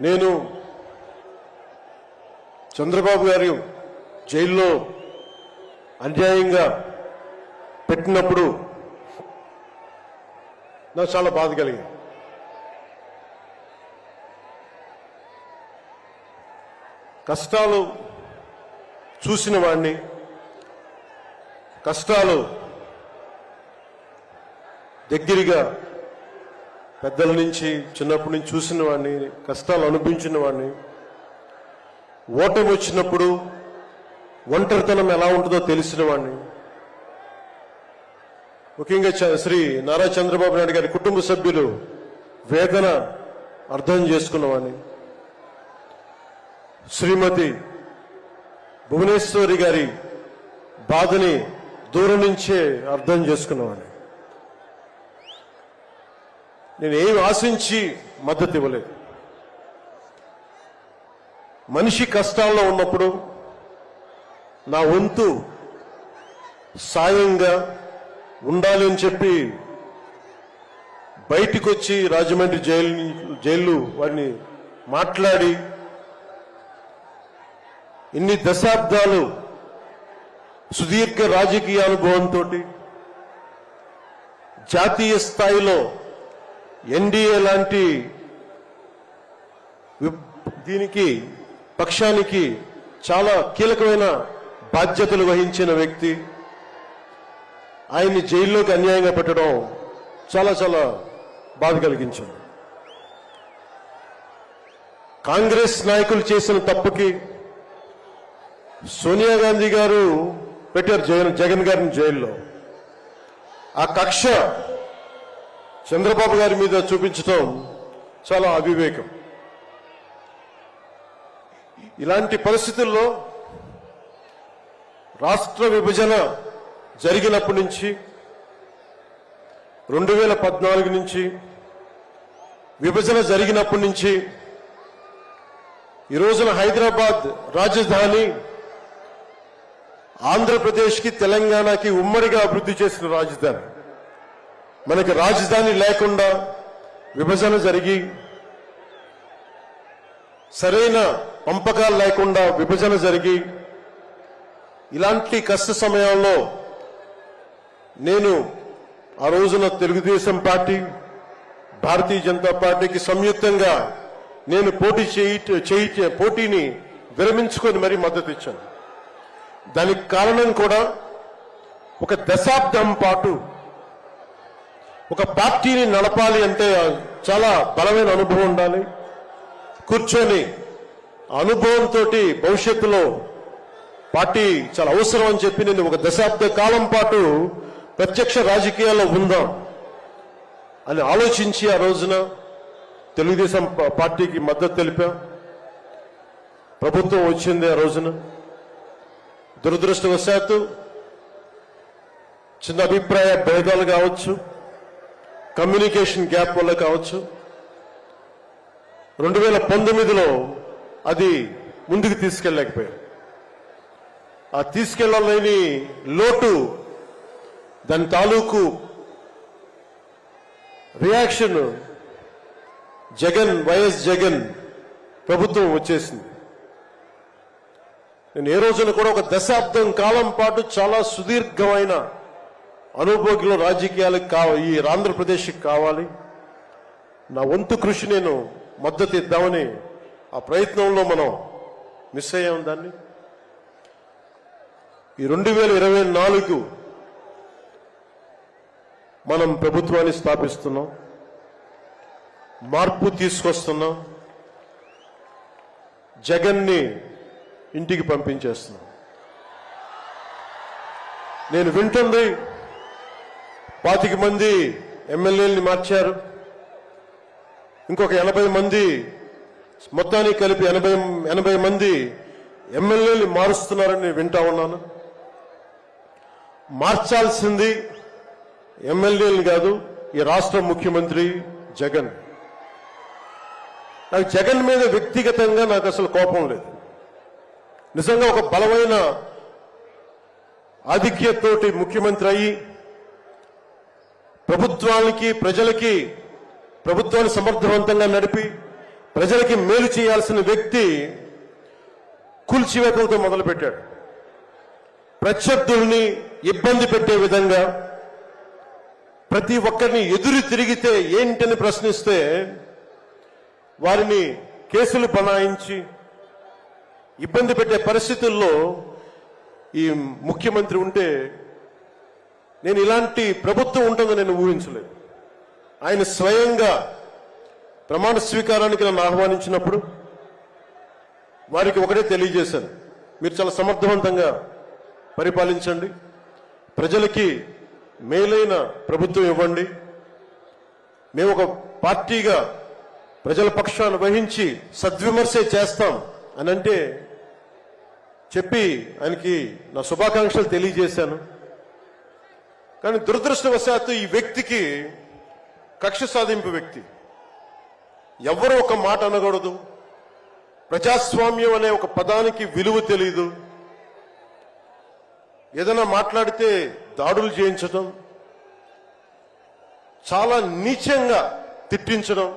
నేను చంద్రబాబు గారు జైల్లో అన్యాయంగా పెట్టినప్పుడు నాకు చాలా బాధ కలిగింది. కష్టాలు చూసిన వాడిని, కష్టాలు దగ్గరగా పెద్దల నుంచి చిన్నప్పటి నుంచి చూసిన వాడిని, కష్టాలు అనిపించిన వాడిని, ఓటమి వచ్చినప్పుడు ఒంటరితనం ఎలా ఉంటుందో తెలిసిన వాడిని, ముఖ్యంగా శ్రీ నారా చంద్రబాబు నాయుడు గారి కుటుంబ సభ్యులు వేదన అర్థం చేసుకున్నవాడిని, శ్రీమతి భువనేశ్వరి గారి బాధని దూరం నుంచే అర్థం చేసుకున్నవాడిని. నేను ఏమి ఆశించి మద్దతు ఇవ్వలేదు. మనిషి కష్టాల్లో ఉన్నప్పుడు నా వంతు సాయంగా ఉండాలి అని చెప్పి బయటికి వచ్చి రాజమండ్రి జైలు వారిని మాట్లాడి ఇన్ని దశాబ్దాలు సుదీర్ఘ రాజకీయ అనుభవంతో జాతీయ స్థాయిలో ఎన్డీఏ లాంటి దీనికి పక్షానికి చాలా కీలకమైన బాధ్యతలు వహించిన వ్యక్తి ఆయన్ని జైల్లోకి అన్యాయంగా పెట్టడం చాలా చాలా బాధ కలిగించింది. కాంగ్రెస్ నాయకులు చేసిన తప్పుకి సోనియా గాంధీ గారు పెట్టారు జగన్ గారిని జైల్లో. ఆ కక్ష చంద్రబాబు గారి మీద చూపించడం చాలా అవివేకం. ఇలాంటి పరిస్థితుల్లో రాష్ట్ర విభజన జరిగినప్పటి నుంచి 2014 నుంచి విభజన జరిగినప్పటి నుంచి ఈ రోజున హైదరాబాద్ రాజధాని ఆంధ్రప్రదేశ్కి తెలంగాణకి ఉమ్మడిగా అభివృద్ధి చేసిన రాజధాని. మనకి రాజధాని లేకుండా విభజన జరిగి సరైన పంపకాలు లేకుండా విభజన జరిగి ఇలాంటి కష్ట సమయాల్లో నేను ఆ రోజున తెలుగుదేశం పార్టీ, భారతీయ జనతా పార్టీకి సంయుక్తంగా నేను పోటీని విరమించుకొని మరీ మద్దతు ఇచ్చాను. దానికి కారణం కూడా ఒక దశాబ్దం పాటు ఒక పార్టీని నడపాలి అంటే చాలా బలమైన అనుభవం ఉండాలి. కూర్చొని అనుభవంతో భవిష్యత్తులో పార్టీ చాలా అవసరం అని చెప్పి నేను ఒక దశాబ్ద కాలం పాటు ప్రత్యక్ష రాజకీయాల్లో ఉందాం అని ఆలోచించి ఆ రోజున తెలుగుదేశం పార్టీకి మద్దతు తెలిపాం. ప్రభుత్వం వచ్చింది ఆ రోజున. దురదృష్టవశాత్తు చిన్న అభిప్రాయ భేదాలు కావచ్చు, కమ్యూనికేషన్ గ్యాప్ వల్ల కావచ్చు 2019లో అది ముందుకు తీసుకెళ్ళలేకపోయాం. ఆ తీసుకెళ్లలేని లోటు, దాని తాలూకు రియాక్షన్ వైఎస్ జగన్ ప్రభుత్వం వచ్చేసింది. నేను ఏ రోజున కూడా ఒక దశాబ్దం కాలం పాటు చాలా సుదీర్ఘమైన అనుభోగిలో రాజకీయాలకు ఈ ఆంధ్రప్రదేశ్కి కావాలి. నా వంతు కృషి నేను మద్దతు ఇద్దామని ఆ ప్రయత్నంలో మనం మిస్ అయ్యాం. దాన్ని ఈ 2024 మనం ప్రభుత్వాన్ని స్థాపిస్తున్నాం, మార్పు తీసుకొస్తున్నాం, జగన్ని ఇంటికి పంపించేస్తున్నాం. నేను వింటుంది 25 మంది ఎమ్మెల్యేలని మార్చారు, ఇంకొక 80 మంది, మొత్తానికి కలిపి 80 మంది ఎమ్మెల్యేలు మారుస్తున్నారని నేను వింటా ఉన్నాను. మార్చాల్సింది ఎమ్మెల్యేలు కాదు, ఈ రాష్ట్ర ముఖ్యమంత్రి జగన్. నాకు జగన్ మీద వ్యక్తిగతంగా నాకు అసలు కోపం లేదు. నిజంగా ఒక బలమైన ఆధిక్యతతోటి ముఖ్యమంత్రి అయ్యి ప్రభుత్వానికి, ప్రజలకి ప్రభుత్వాన్ని సమర్థవంతంగా నడిపి ప్రజలకి మేలు చేయాల్సిన వ్యక్తి కూల్చివేతలతో మొదలుపెట్టాడు. ప్రత్యర్థుల్ని ఇబ్బంది పెట్టే విధంగా ప్రతి ఒక్కరిని ఎదురు తిరిగితే ఏంటని ప్రశ్నిస్తే వారిని కేసులు బనాయించి ఇబ్బంది పెట్టే పరిస్థితుల్లో ఈ ముఖ్యమంత్రి ఉంటే నేను ఇలాంటి ప్రభుత్వం ఉంటుందని నేను ఊహించలేదు. ఆయన స్వయంగా ప్రమాణ స్వీకారానికి నన్ను ఆహ్వానించినప్పుడు వారికి ఒకటే తెలియజేశాను, మీరు చాలా సమర్థవంతంగా పరిపాలించండి, ప్రజలకి మేలైన ప్రభుత్వం ఇవ్వండి, మేము ఒక పార్టీగా ప్రజల పక్షాన్ని వహించి సద్విమర్శ చేస్తాం అని అంటే చెప్పి ఆయనకి నా శుభాకాంక్షలు తెలియజేశాను. కానీ దురదృష్టవశాత్తు ఈ వ్యక్తికి కక్ష సాధింపు వ్యక్తి, ఎవరు ఒక మాట అనకూడదు, ప్రజాస్వామ్యం అనే ఒక పదానికి విలువ తెలియదు, ఏదైనా మాట్లాడితే దాడులు చేయించడం, చాలా నీచంగా తిట్టించడం,